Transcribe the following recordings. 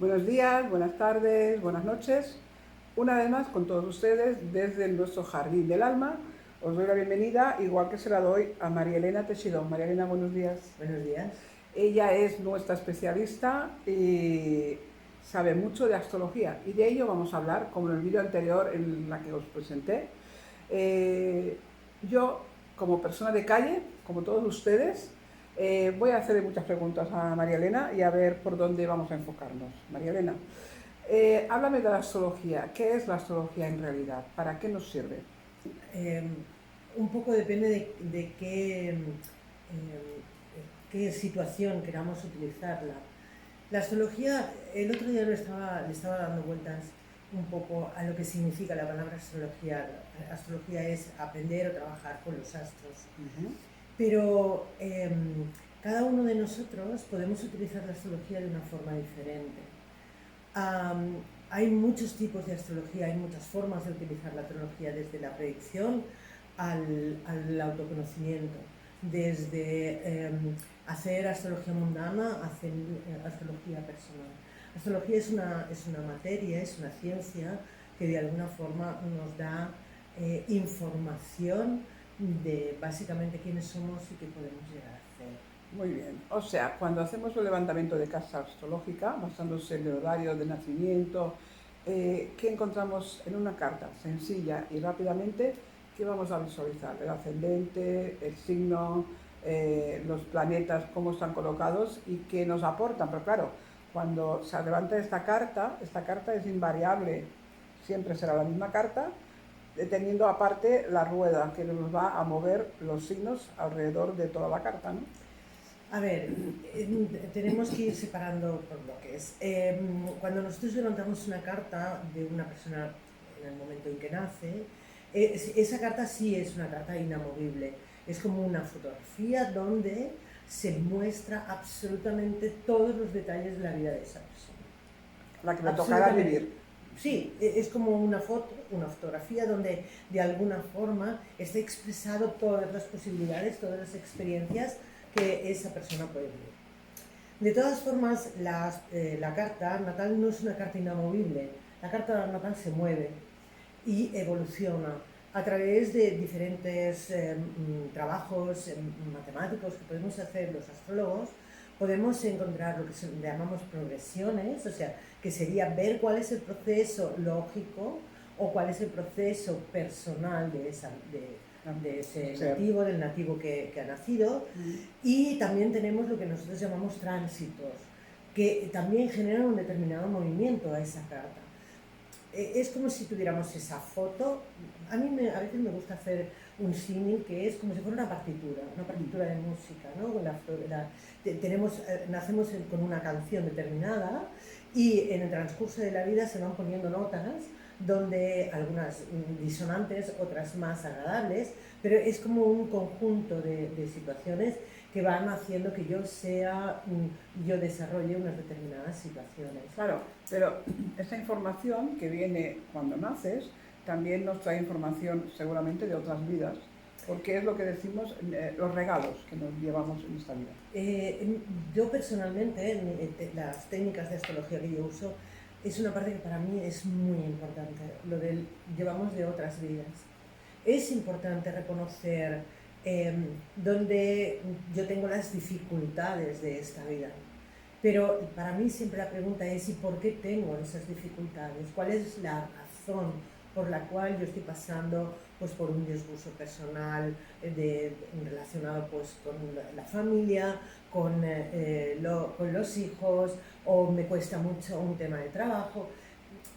Buenos días, buenas tardes, buenas noches. Una vez más con todos ustedes desde nuestro Jardín del Alma. Os doy la bienvenida, igual que se la doy a María Elena Teixidó. María Elena, buenos días. Buenos días. Ella es nuestra especialista y sabe mucho de astrología, y de ello vamos a hablar, como en el vídeo anterior en la que os presenté. Yo, como persona de calle, como todos ustedes, voy a hacerle muchas preguntas a María Elena y a ver por dónde vamos a enfocarnos. María Elena, háblame de la astrología. ¿Qué es la astrología en realidad? ¿Para qué nos sirve? Eh, un poco depende de qué situación queramos utilizarla. La astrología, el otro día le estaba dando vueltas un poco a lo que significa la palabra astrología. Astrología es aprender o trabajar con los astros. Pero cada uno de nosotros podemos utilizar la astrología de una forma diferente. Hay muchos tipos de astrología, hay muchas formas de utilizar la astrología, desde la predicción al autoconocimiento, desde hacer astrología mundana a hacer astrología personal. Astrología es una materia, es una ciencia que de alguna forma nos da información de básicamente quiénes somos y qué podemos llegar a hacer. Muy bien. O sea, cuando hacemos el levantamiento de casa astrológica, basándose en el horario de nacimiento, ¿qué encontramos en una carta sencilla y rápidamente? ¿Qué vamos a visualizar? El ascendente, el signo, los planetas, cómo están colocados y qué nos aportan. Pero claro, cuando se levanta esta carta es invariable, siempre será la misma carta, teniendo aparte la rueda que nos va a mover los signos alrededor de toda la carta, ¿no? A ver, tenemos que ir separando por bloques. Cuando nosotros levantamos una carta de una persona en el momento en que nace, esa carta sí es una carta inamovible. Es como una fotografía donde se muestra absolutamente todos los detalles de la vida de esa persona. La que me tocará vivir. Sí, es como una foto, una fotografía donde de alguna forma está expresado todas las posibilidades, todas las experiencias que esa persona puede vivir. De todas formas, la carta natal no es una carta inamovible. La carta natal se mueve y evoluciona a través de diferentes trabajos matemáticos que podemos hacer los astrólogos. Podemos encontrar lo que llamamos progresiones, o sea, que sería ver cuál es el proceso lógico o cuál es el proceso personal de ese nativo, del nativo que ha nacido. Y también tenemos lo que nosotros llamamos tránsitos, que también generan un determinado movimiento a esa carta. Es como si tuviéramos esa foto. A veces me gusta hacer un símil que es como si fuera una partitura de música, ¿no? Nacemos con una canción determinada y en el transcurso de la vida se van poniendo notas, donde algunas disonantes, otras más agradables, pero es como un conjunto de situaciones que van haciendo que yo desarrolle unas determinadas situaciones. Claro, pero esa información que viene cuando naces también nos trae información seguramente de otras vidas, porque es lo que decimos, los regalos que nos llevamos en esta vida. Yo personalmente, las técnicas de astrología que yo uso, es una parte que para mí es muy importante, lo del llevamos de otras vidas. Es importante reconocer donde yo tengo las dificultades de esta vida. Pero para mí siempre la pregunta es, ¿y por qué tengo esas dificultades? ¿Cuál es la razón por la cual yo estoy pasando pues, por un disgusto personal relacionado pues, con la familia, con los hijos, o me cuesta mucho un tema de trabajo?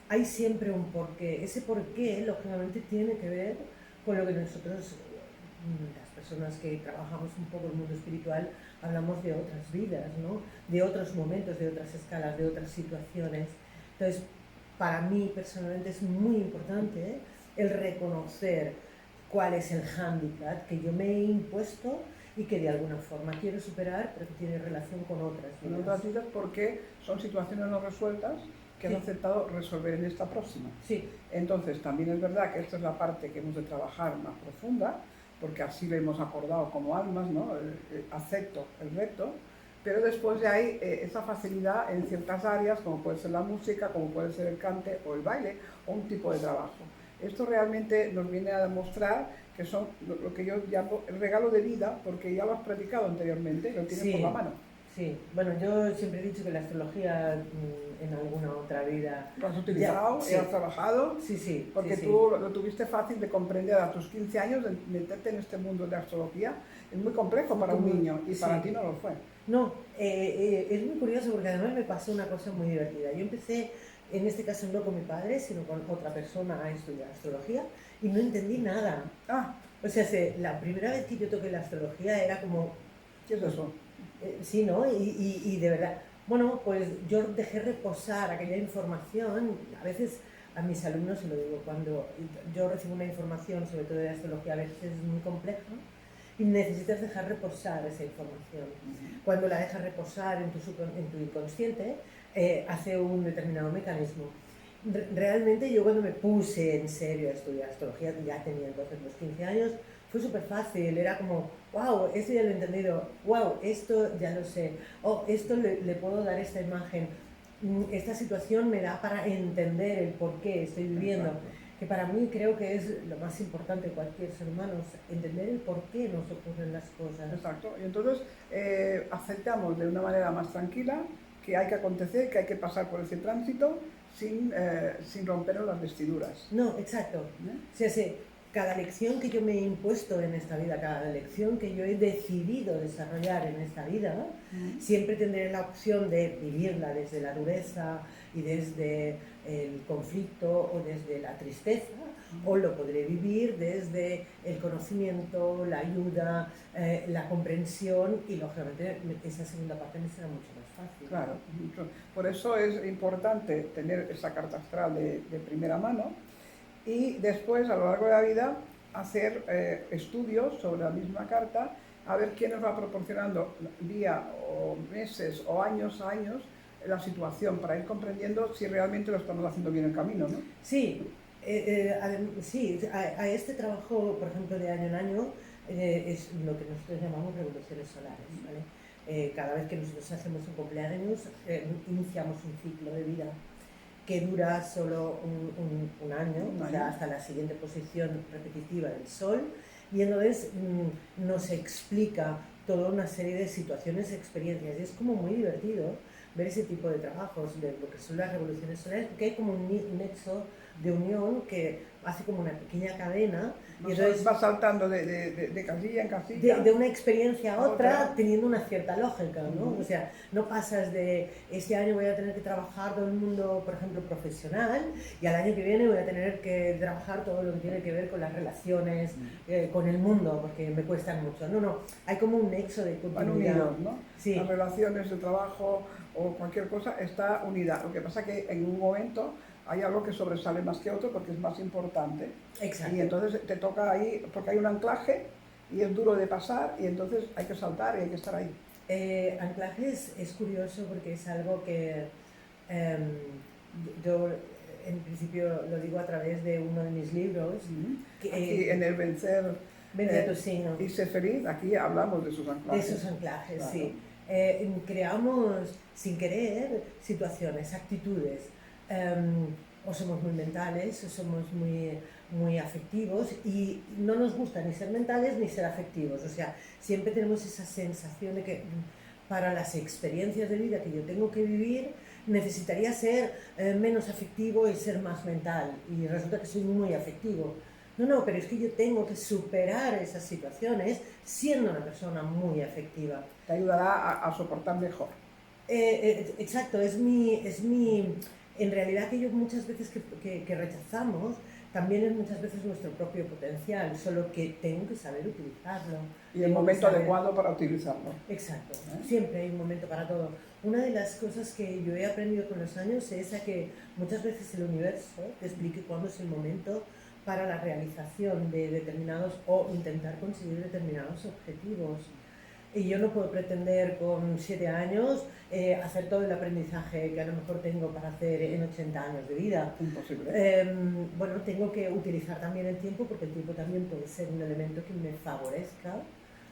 Hay siempre un porqué. Ese porqué, lógicamente, tiene que ver con lo que nosotros, las personas que trabajamos un poco en el mundo espiritual, hablamos de otras vidas, ¿no? De otros momentos, de otras escalas, de otras situaciones. Entonces, para mí personalmente es muy importante el reconocer cuál es el hándicap que yo me he impuesto y que de alguna forma quiero superar, pero que tiene relación con otras vidas. Con otras vidas, porque son situaciones no resueltas que sí has aceptado resolver en esta próxima. Sí. Entonces, también es verdad que esta es la parte que hemos de trabajar más profunda, porque así lo hemos acordado como almas, ¿no? Acepto el reto, pero después ya hay esa facilidad en ciertas áreas, como puede ser la música, como puede ser el cante o el baile, o un tipo de trabajo. Esto realmente nos viene a demostrar que son lo que yo llamo el regalo de vida, porque ya lo has practicado anteriormente, lo tienes por la mano. Sí, bueno, yo siempre he dicho que la astrología en alguna otra vida... Lo has utilizado, sí. has trabajado, Sí, porque sí, tú lo tuviste fácil de comprender a tus 15 años, de meterte en este mundo de astrología. Es muy complejo para un niño y para ti no lo fue. No, es muy curioso porque además me pasó una cosa muy divertida. Yo empecé, en este caso no con mi padre, sino con otra persona a estudiar astrología y no entendí nada. O sea, la primera vez que yo toqué la astrología era como... ¿Qué es eso? Sí, ¿no? Y de verdad, bueno, pues yo dejé reposar aquella información. A veces a mis alumnos se lo digo, cuando yo recibo una información, sobre todo de astrología, a veces es muy compleja y necesitas dejar reposar esa información. Cuando la dejas reposar en tu inconsciente, hace un determinado mecanismo. Realmente yo cuando me puse en serio a estudiar astrología, ya tenía entonces los 15 años, fue súper fácil, era como, wow, esto ya lo he entendido, wow, esto ya lo sé, oh, esto le puedo dar esta imagen, esta situación me da para entender el por qué estoy viviendo, que para mí creo que es lo más importante de cualquier ser humano, entender el por qué nos ocurren las cosas. Exacto, y entonces aceptamos de una manera más tranquila que hay que acontecer, que hay que pasar por ese tránsito sin rompernos las vestiduras. No, exacto. O sea, cada lección que yo me he impuesto en esta vida, cada lección que yo he decidido desarrollar en esta vida, siempre tendré la opción de vivirla desde la dureza y desde el conflicto o desde la tristeza, o lo podré vivir desde el conocimiento, la ayuda, la comprensión, y lógicamente esa segunda parte me será mucho más fácil. Claro, por eso es importante tener esa carta astral de primera mano y después a lo largo de la vida hacer estudios sobre la misma carta, a ver quién nos va proporcionando día o meses o años la situación para ir comprendiendo si realmente lo estamos haciendo bien el camino, ¿no? Sí, sí, a este trabajo, por ejemplo, de año en año, es lo que nosotros llamamos revoluciones solares, ¿vale? Cada vez que nosotros hacemos un cumpleaños, iniciamos un ciclo de vida que dura solo un año, o sea, hasta la siguiente posición repetitiva del Sol, y entonces nos explica toda una serie de situaciones, experiencias, y es como muy divertido ver ese tipo de trabajos, de lo que son las revoluciones solares, porque hay como un nexo de unión que hace como una pequeña cadena. Y entonces va saltando de casilla en casilla. De una experiencia a otra, teniendo una cierta lógica, ¿no? O sea, no pasas de este año voy a tener que trabajar todo el mundo, por ejemplo, profesional, y al año que viene voy a tener que trabajar todo lo que tiene que ver con las relaciones con el mundo, porque me cuestan mucho. No, hay como un nexo de continuidad. Van unidos, ¿no? Sí. Las relaciones de trabajo o cualquier cosa está unida. Lo que pasa es que en un momento hay algo que sobresale más que otro porque es más importante. Exacto. Y entonces te toca ahí, porque hay un anclaje y es duro de pasar y entonces hay que saltar y hay que estar ahí. Anclaje es curioso porque es algo que yo en principio lo digo a través de uno de mis libros. Aquí en el Vencer tu signo. Y ser feliz, aquí hablamos de sus anclajes. De esos anclajes, claro. Sí. Creamos sin querer situaciones, actitudes. O somos muy mentales, o somos muy afectivos, y no nos gusta ni ser mentales ni ser afectivos. O sea, siempre tenemos esa sensación de que para las experiencias de vida que yo tengo que vivir necesitaría ser menos afectivo y ser más mental, y resulta que soy muy afectivo. No, pero es que yo tengo que superar esas situaciones siendo una persona muy afectiva. Te ayudará a soportar mejor. Exacto, en realidad aquello muchas veces que rechazamos también es muchas veces nuestro propio potencial, solo que tengo que saber utilizarlo. Y el momento adecuado para utilizarlo. Exacto, siempre hay un momento para todo. Una de las cosas que yo he aprendido con los años es a que muchas veces el universo te explique cuándo es el momento para la realización de determinados o intentar conseguir determinados objetivos. Y yo no puedo pretender con 7 años hacer todo el aprendizaje que a lo mejor tengo para hacer en 80 años de vida. Imposible. Bueno, tengo que utilizar también el tiempo, porque el tiempo también puede ser un elemento que me favorezca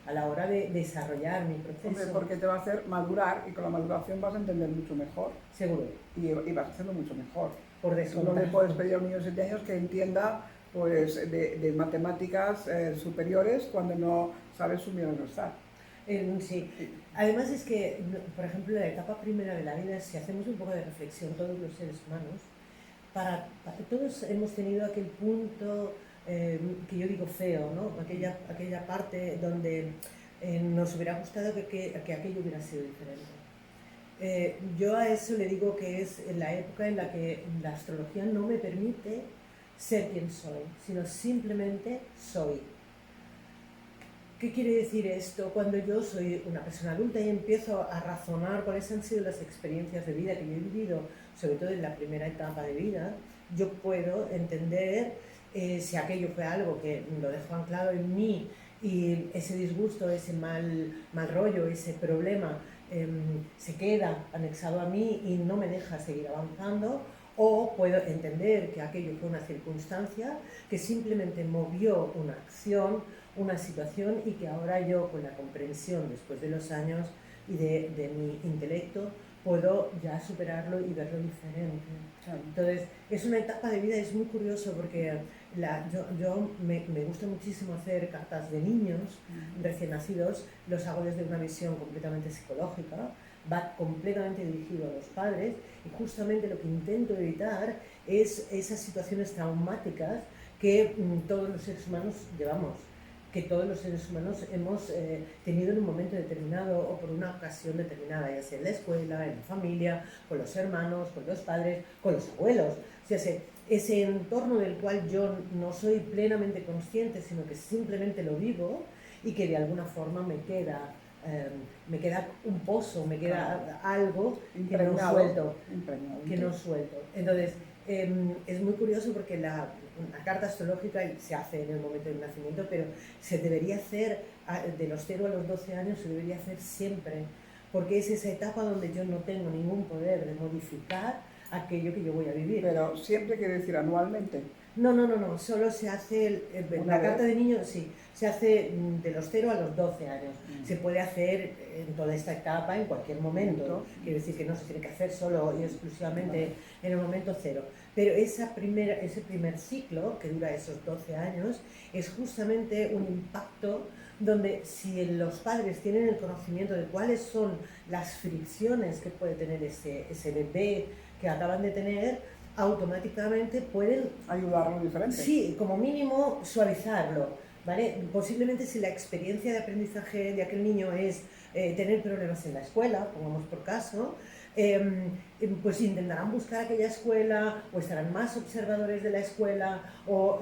a la hora de desarrollar mi proceso. Hombre, porque te va a hacer madurar y con la maduración vas a entender mucho mejor. Seguro. Y vas a hacerlo mucho mejor. Por No le puedes pedir a un niño de 7 años que entienda pues, de matemáticas superiores cuando no sabes sumar y restar. Sí. Además es que, por ejemplo, en la etapa primera de la vida, si hacemos un poco de reflexión todos los seres humanos, todos hemos tenido aquel punto que yo digo feo, ¿no? Aquella parte donde nos hubiera gustado que aquello hubiera sido diferente. Yo a eso le digo que es la época en la que la astrología no me permite ser quien soy, sino simplemente soy. ¿Qué quiere decir esto? Cuando yo soy una persona adulta y empiezo a razonar cuáles han sido las experiencias de vida que yo he vivido, sobre todo en la primera etapa de vida, yo puedo entender si aquello fue algo que lo dejó anclado en mí y ese disgusto, ese mal rollo, ese problema se queda anexado a mí y no me deja seguir avanzando, o puedo entender que aquello fue una circunstancia que simplemente movió una acción, una situación, y que ahora yo, con la comprensión después de los años y de mi intelecto, puedo ya superarlo y verlo diferente. Entonces, es una etapa de vida, es muy curioso porque yo me gusta muchísimo hacer cartas de niños recién nacidos, los hago desde una visión completamente psicológica, va completamente dirigido a los padres, y justamente lo que intento evitar es esas situaciones traumáticas que todos los seres humanos llevamos, que todos los seres humanos hemos tenido en un momento determinado o por una ocasión determinada, ya sea en la escuela, en la familia, con los hermanos, con los padres, con los abuelos. O sea, ese entorno del cual yo no soy plenamente consciente, sino que simplemente lo vivo y que de alguna forma me queda un pozo, me queda algo que no suelto. Entonces, es muy curioso porque la carta astrológica se hace en el momento del nacimiento, pero se debería hacer de los 0 a los 12 años, se debería hacer siempre, porque es esa etapa donde yo no tengo ningún poder de modificar aquello que yo voy a vivir. Pero siempre quiere decir anualmente. No, solo se hace, la carta de niño sí, se hace de los 0 a los 12 años. Se puede hacer en toda esta etapa, en cualquier momento. Quiere decir que no se tiene que hacer solo y exclusivamente en el momento 0. Pero ese primer ciclo, que dura esos 12 años, es justamente un impacto donde si los padres tienen el conocimiento de cuáles son las fricciones que puede tener ese bebé que acaban de tener, automáticamente pueden ayudarlo diferente. Sí, como mínimo suavizarlo, ¿vale? Posiblemente si la experiencia de aprendizaje de aquel niño es tener problemas en la escuela, pongamos por caso, pues intentarán buscar aquella escuela, o estarán más observadores de la escuela, o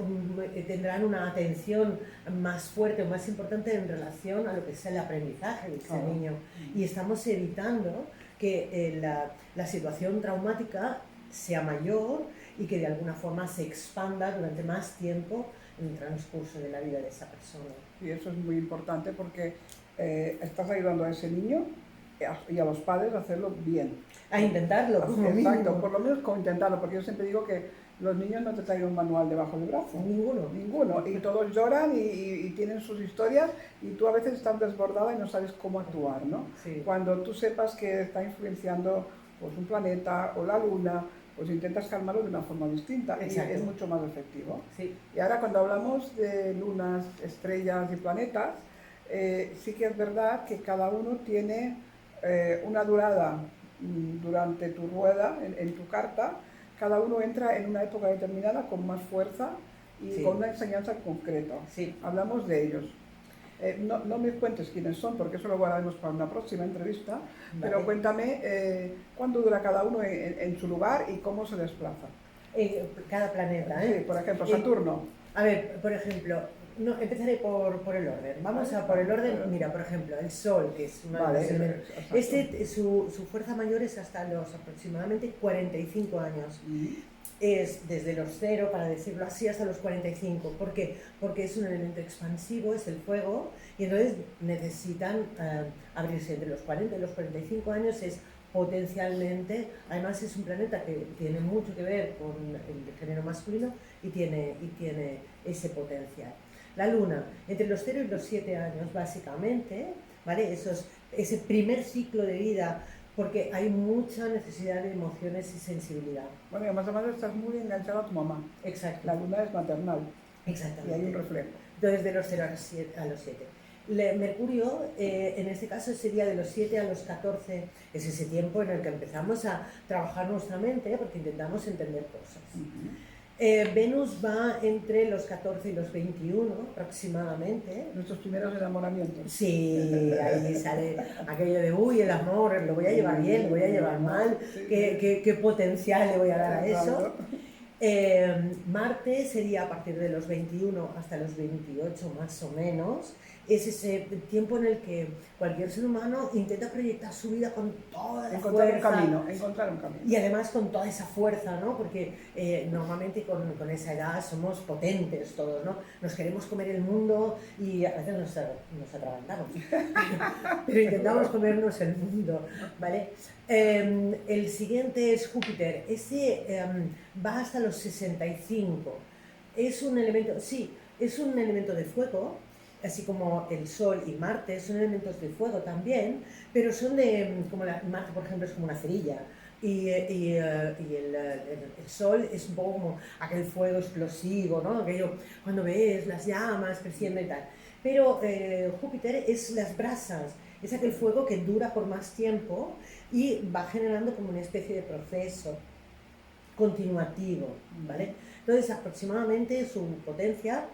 tendrán una atención más fuerte o más importante en relación a lo que es el aprendizaje de ese niño. Y estamos evitando que la situación traumática sea mayor y que de alguna forma se expanda durante más tiempo en el transcurso de la vida de esa persona. Y eso es muy importante porque estás ayudando a ese niño y a los padres a hacerlo bien. A intentarlo, como Exacto, mínimo. por lo menos como intentarlo, porque yo siempre digo que los niños no te traen un manual debajo del brazo. Ninguno. Y todos lloran y tienen sus historias y tú a veces estás desbordada y no sabes cómo actuar, ¿no? Sí. Cuando tú sepas que está influenciando pues, un planeta o la luna, pues intentas calmarlo de una forma distinta. Exacto. Y es mucho más efectivo. Sí. Y ahora cuando hablamos de lunas, estrellas y planetas, sí que es verdad que cada uno tiene una durada durante tu rueda, en tu carta, cada uno entra en una época determinada con más fuerza y con una enseñanza concreta. Sí. Hablamos de ellos. No me cuentes quiénes son, porque eso lo guardaremos para una próxima entrevista, vale. Pero cuéntame cuándo dura cada uno en su lugar y cómo se desplaza. Cada planeta, Sí, por ejemplo, Saturno. A ver, por ejemplo, empezaré por el orden. Vamos a por el orden. Mira, por ejemplo, el Sol, que es una de las elementos. Su fuerza mayor es hasta los aproximadamente 45 años. Es desde los 0, para decirlo así, hasta los 45. ¿Por qué? Porque es un elemento expansivo, es el fuego, y entonces necesitan abrirse entre los 40 y los 45 años. Es potencialmente, además es un planeta que tiene mucho que ver con el género masculino y tiene ese potencial. La luna, entre los 0 y los 7 años, básicamente, ¿vale? Ese primer ciclo de vida, porque hay mucha necesidad de emociones y sensibilidad. Bueno, y además estás muy enganchada a tu mamá. Exacto. La luna es maternal. Exactamente. Y hay un reflejo. Entonces, de los 0 a los 7. Mercurio, en este caso, sería de los 7 a los 14, es ese tiempo en el que empezamos a trabajar nuestra mente, porque intentamos entender cosas. Venus va entre los 14 y los 21 aproximadamente. Nuestros primeros enamoramientos. Sí, ahí sale aquello de, uy, el amor, lo voy a llevar bien, lo voy a llevar mal, qué potencial le voy a dar a eso. Marte sería a partir de los 21 hasta los 28 más o menos. Es ese tiempo en el que cualquier ser humano intenta proyectar su vida con toda la fuerza. Encontrar un camino. Y además con toda esa fuerza, ¿no? Porque normalmente con esa edad somos potentes todos, ¿no? Nos queremos comer el mundo y a veces nos atragantamos. Pero intentamos comernos el mundo, ¿vale? El siguiente es Júpiter. Ese va hasta los 65. Es un elemento, sí, es un elemento de fuego, así como el Sol y Marte son elementos de fuego también, pero son como Marte, por ejemplo, es como una cerilla, y el Sol es un poco como aquel fuego explosivo, ¿no? Aquello, cuando ves las llamas creciendo y tal. Pero Júpiter es las brasas, es aquel fuego que dura por más tiempo y va generando como una especie de proceso continuativo, ¿vale? Entonces, aproximadamente su potencia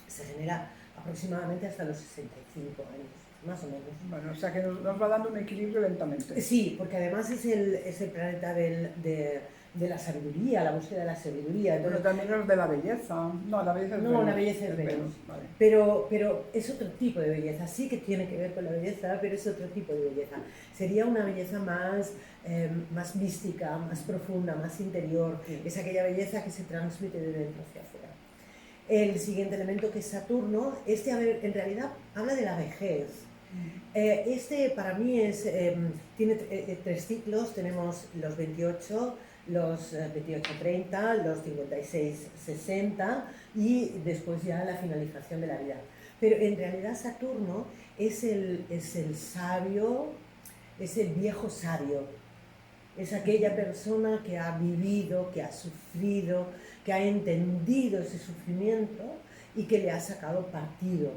se genera aproximadamente hasta los 65 años, más o menos. Bueno, o sea que nos va dando un equilibrio lentamente. Sí, porque además es el planeta de la sabiduría, la búsqueda de la sabiduría. Pero también es de la belleza. No, la belleza es No, Venus. la belleza es Venus. Vale. Pero es otro tipo de belleza. Sí que tiene que ver con la belleza, pero es otro tipo de belleza. Sería una belleza más mística, más profunda, más interior. Sí. Es aquella belleza que se transmite de dentro hacia afuera. El siguiente elemento, que es Saturno, en realidad habla de la vejez. Para mí tiene 3 ciclos. Tenemos los 28, los 28-30, los 56-60 y después ya la finalización de la vida. Pero en realidad Saturno es el sabio, es el viejo sabio. Es aquella persona que ha vivido, que ha sufrido, que ha entendido ese sufrimiento y que le ha sacado partido.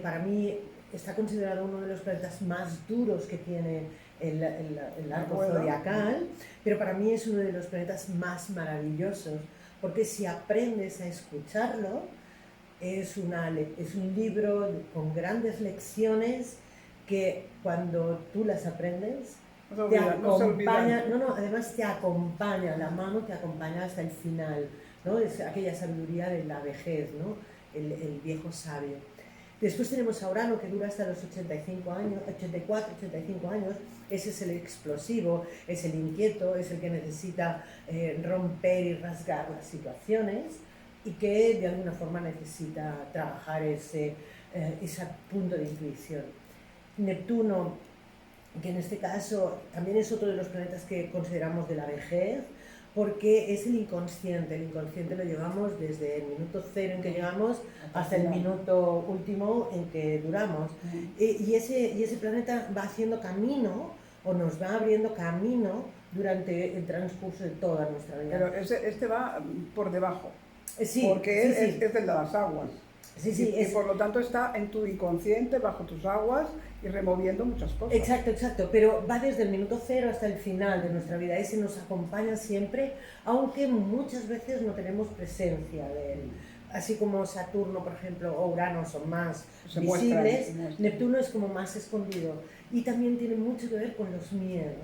Para mí está considerado uno de los planetas más duros que tiene el arco zodiacal, pero para mí es uno de los planetas más maravillosos, porque si aprendes a escucharlo, es un libro con grandes lecciones que cuando tú las aprendes, te acompaña, además te acompaña, la mano te acompaña hasta el final, ¿no? Es aquella sabiduría de la vejez, ¿no? El viejo sabio. Después tenemos a Urano, que dura hasta los 85 años, 84, 85 años. Ese es el explosivo, es el inquieto, es el que necesita romper y rasgar las situaciones y que de alguna forma necesita trabajar ese punto de intuición. Neptuno, que en este caso también es otro de los planetas que consideramos de la vejez, porque es el inconsciente lo llevamos desde el minuto 0 en que llegamos hasta el minuto último en que duramos. Y ese planeta va haciendo camino, o nos va abriendo camino durante el transcurso de toda nuestra vida. Pero este va por debajo, sí, porque sí, es el de las aguas. Sí, y por lo tanto está en tu inconsciente, bajo tus aguas y removiendo muchas cosas. Exacto, pero va desde el minuto 0 hasta el final de nuestra vida. Ese nos acompaña siempre, aunque muchas veces no tenemos presencia de él. Así como Saturno, por ejemplo, o Urano son más visibles, Neptuno es como más escondido. Y también tiene mucho que ver con los miedos,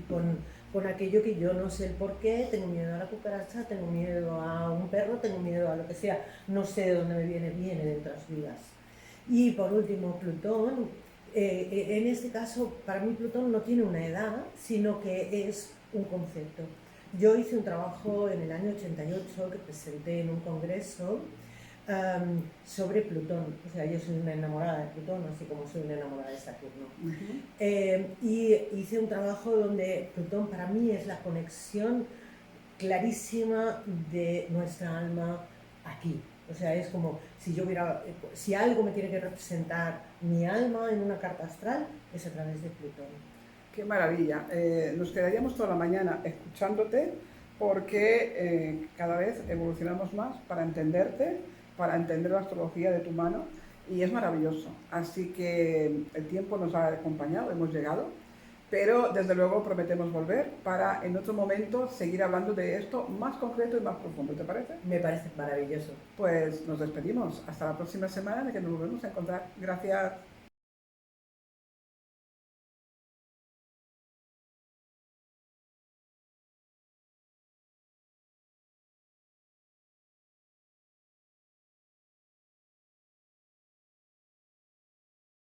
con aquello que yo no sé el por qué, tengo miedo a la cucaracha, tengo miedo a un perro, tengo miedo a lo que sea, no sé de dónde me viene de otras vidas. Y por último, Plutón. En este caso, para mí Plutón no tiene una edad, sino que es un concepto. Yo hice un trabajo en el año 88 que presenté en un congreso sobre Plutón. O sea, yo soy una enamorada de Plutón, así como soy una enamorada de Saturno. Y hice un trabajo donde Plutón para mí es la conexión clarísima de nuestra alma aquí. O sea, es como si yo hubiera, si algo me tiene que representar mi alma en una carta astral, es a través de Plutón. Qué maravilla. Nos quedaríamos toda la mañana escuchándote porque cada vez evolucionamos más para entenderte, para entender la astrología de tu mano y es maravilloso. Así que el tiempo nos ha acompañado, hemos llegado, pero desde luego prometemos volver para en otro momento seguir hablando de esto más concreto y más profundo. ¿Te parece? Me parece maravilloso. Pues nos despedimos. Hasta la próxima semana en la que nos volvemos a encontrar. Gracias.